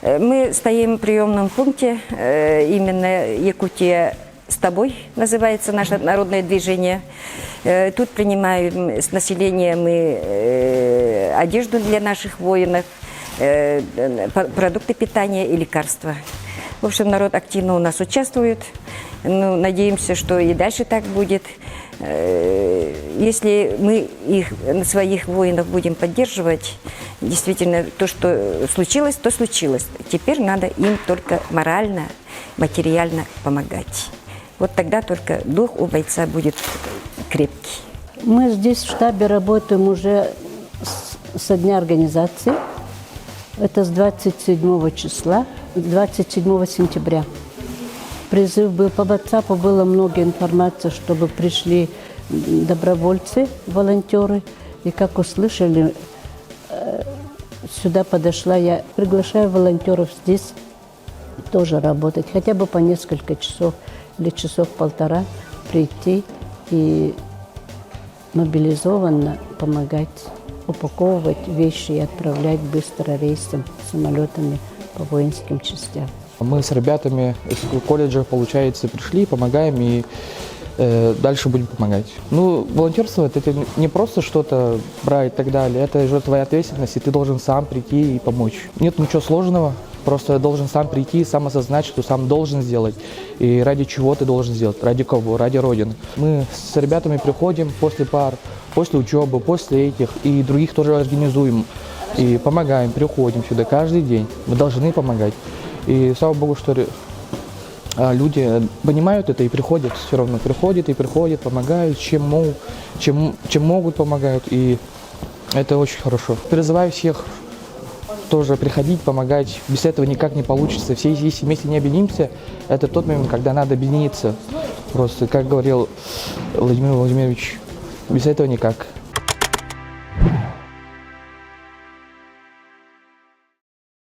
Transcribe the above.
Мы стоим в приемном пункте, именно Якутия с тобой называется наше народное движение. Тут принимаем с населения мы одежду для наших воинов, продукты питания и лекарства. В общем, народ активно у нас участвует. Ну, надеемся, что и дальше так будет. Если мы своих воинов будем поддерживать, действительно, то, что случилось, то случилось. Теперь надо им только морально, материально помогать. Вот тогда только дух у бойца будет крепкий. Мы здесь в штабе работаем уже со дня организации. Это с 27 числа, 27 сентября. Призыв был по WhatsApp, было много информации, чтобы пришли добровольцы, волонтеры. И как услышали, сюда подошла я. Приглашаю волонтеров здесь тоже работать, хотя бы по несколько часов или часов полтора прийти и мобилизованно помогать упаковывать вещи и отправлять быстро рейсом, самолетами по воинским частям. Мы с ребятами из колледжа, получается, пришли, помогаем и дальше будем помогать. Ну, волонтерство – это не просто что-то брать и так далее, это же твоя ответственность, и ты должен сам прийти и помочь. Нет ничего сложного, просто должен сам прийти, сам осознать, что сам должен сделать, и ради чего ты должен сделать, ради кого, ради Родины. Мы с ребятами приходим после пар, после учебы, после этих, и других тоже организуем, и помогаем, приходим сюда каждый день, мы должны помогать. И слава Богу, что люди понимают это и приходят, все равно приходят и приходят, помогают, чем могут помогают, и это очень хорошо. Призываю всех тоже приходить, помогать, без этого никак не получится. Все, если вместе не объединимся, это тот момент, когда надо объединиться. Просто, как говорил Владимир Владимирович, без этого никак.